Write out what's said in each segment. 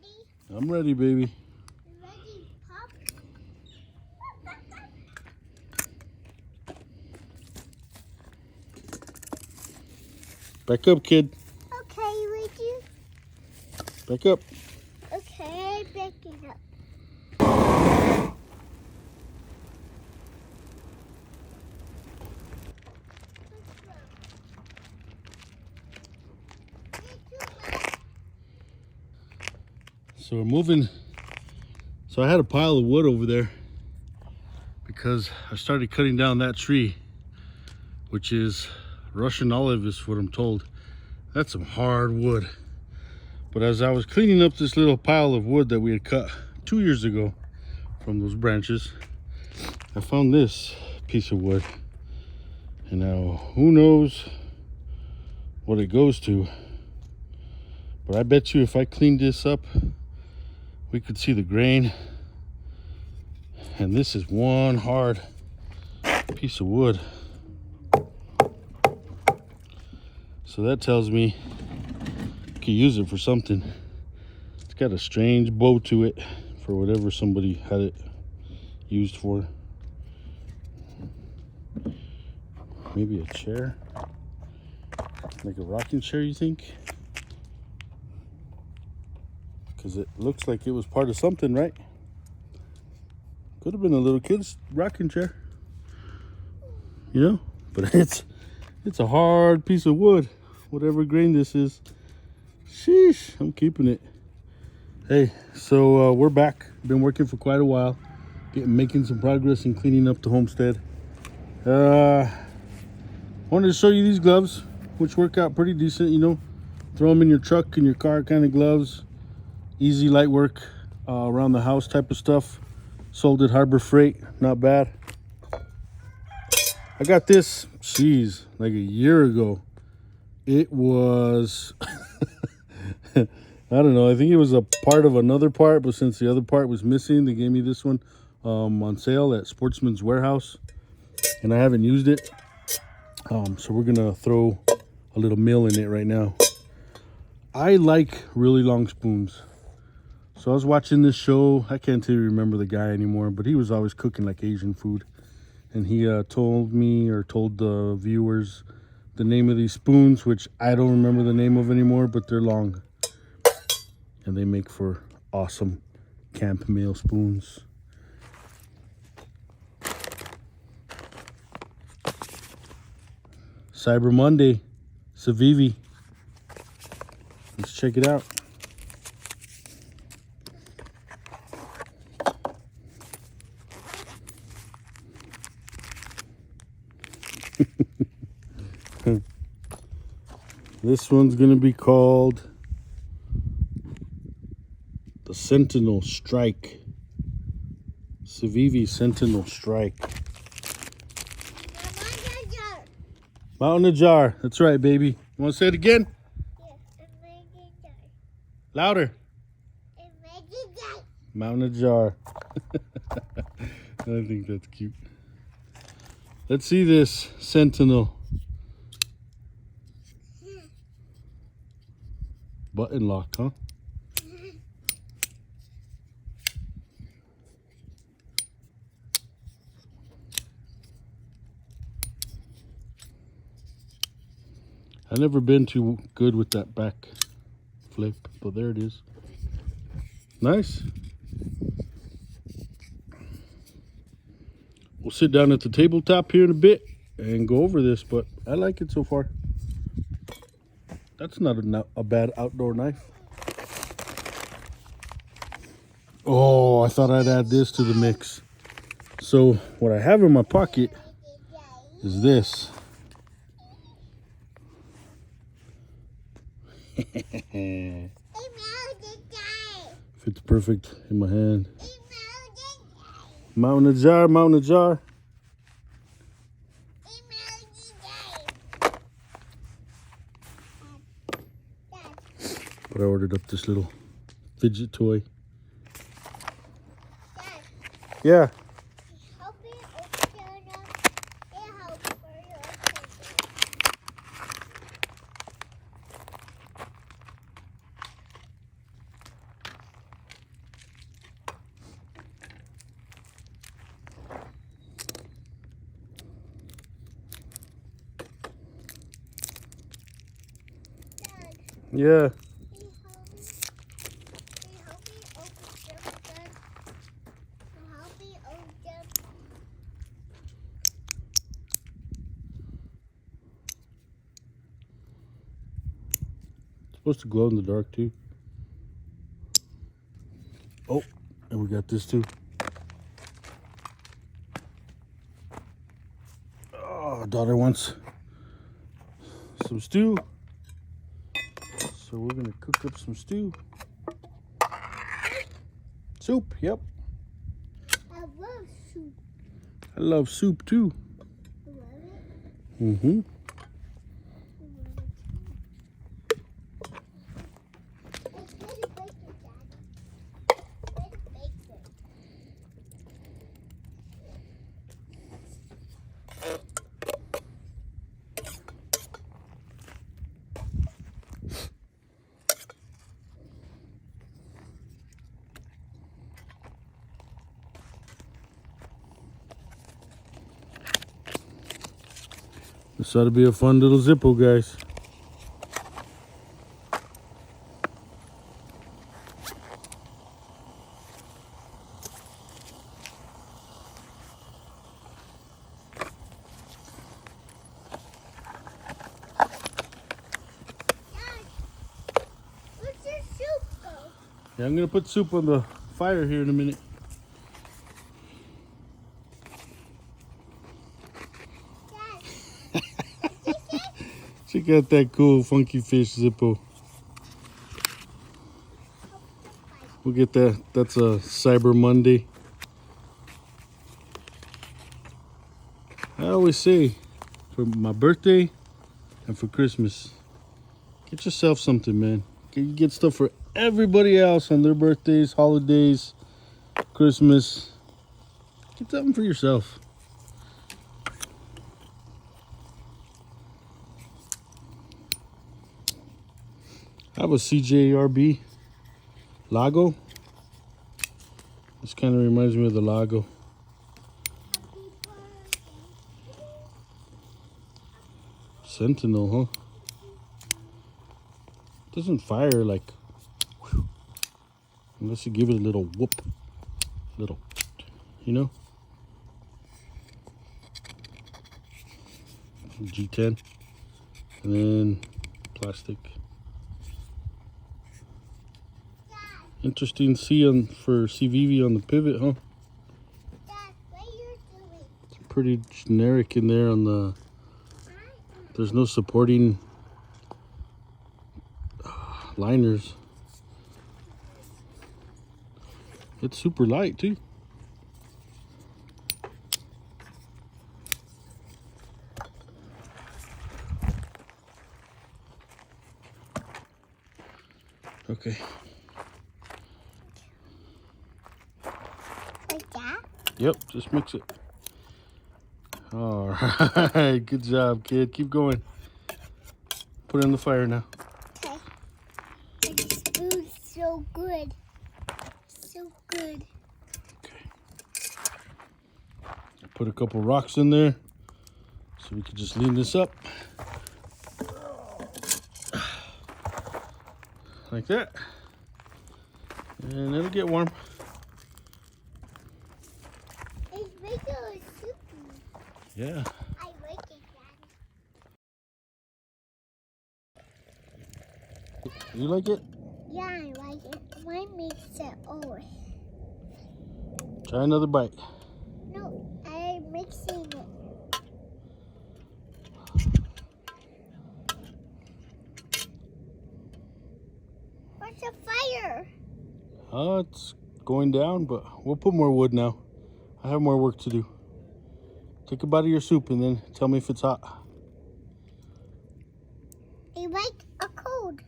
ready? I'm ready, baby. You ready, Pop? Back up, kid. Okay, ready? Back up. Okay, backing up. So we're moving. So I had a pile of wood over there because I started cutting down that tree, which is Russian olive is what I'm told. That's some hard wood. But as I was cleaning up this little pile of wood that we had cut 2 years ago from those branches, I found this piece of wood. And now who knows what it goes to. But I bet you if I cleaned this up, we could see the grain. And this is one hard piece of wood. So that tells me you can use it for something. It's got a strange bow to it for whatever somebody had it used for. Maybe a chair? Like a rocking chair, you think? Because it looks like it was part of something, right? Could have been a little kid's rocking chair. You know? But it's a hard piece of wood. Whatever grain this is. Sheesh, I'm keeping it. Hey, so we're back. Been working for quite a while. Making some progress in cleaning up the homestead. Wanted to show you these gloves, which work out pretty decent, you know. Throw them in your truck, in your car kind of gloves. Easy, light work, around the house type of stuff. Sold at Harbor Freight, not bad. I got this, geez, like a year ago. It was, I don't know, I think it was a part of another part, but since the other part was missing, they gave me this one on sale at Sportsman's Warehouse, and I haven't used it. So we're gonna throw a little meal in it right now. I like really long spoons. So I was watching this show. I can't even remember the guy anymore, but he was always cooking like Asian food. And he told me or told the viewers the name of these spoons, which I don't remember the name of anymore, but they're long. And they make for awesome camp meal spoons. Cyber Monday, Savivi. Let's check it out. This one's gonna be called the Sentinel Strike. Savivi Sentinel Strike. Mountain jar. That's right, baby. You want to say it again? Yeah, Louder. Mountain jar. I think that's cute. Let's see this Sentinel. Button lock, huh? I've never been too good with that back flip, but there it is. Nice. We'll sit down at the tabletop here in a bit and go over this, but I like it so far. That's not a bad outdoor knife. Oh, I thought I'd add this to the mix. So what I have in my pocket is this. Fits perfect in my hand. Mountain jar, mountain jar. But I ordered up this little fidget toy. Yeah. Yeah. Can you help me open them again? Can you help me open them? It's supposed to glow in the dark too. Oh, and we got this too. Oh, daughter wants some stew. So we're gonna cook up some stew. Soup, yep. I love soup. I love soup too. You love it? Mm-hmm. I love it too. It's ready to bake it, Daddy. Ready to bake it. This ought to be a fun little Zippo, guys. Dad, where's your soup go? Yeah, I'm gonna put soup on the fire here in a minute. Dad, what's this say? Check out that cool funky fish Zippo. We'll get that. That's a Cyber Monday. I always say, for my birthday and for Christmas, get yourself something, man. You get stuff for everybody else on their birthdays, holidays, Christmas. Get something for yourself. I have a CJRB Lago. This kind of reminds me of the Lago. Happy birthday. Sentinel, huh? Doesn't fire like, whew, unless you give it a little whoop, little, you know? G10, and then plastic. Interesting C on for CVV on the pivot, huh? Dad, what are you doing? It's pretty generic in there on the. There's no supporting liners. It's super light too. Okay. Like that? Yep, just mix it. All right, good job, kid. Keep going. Put it on the fire now. Okay. It smells so good. So good. Okay. Put a couple rocks in there so we can just lean this up. Like that. And it'll get warm. It's regular soup. Yeah. I like it, Daddy. You like it? Yeah, I like it. Mine makes it always. Try another bite. No, I'm mixing it. Where's the fire? It's going down, but we'll put more wood now. I have more work to do. Take a bite of your soup and then tell me if it's hot. I like a cold.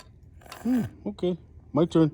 Okay, my turn.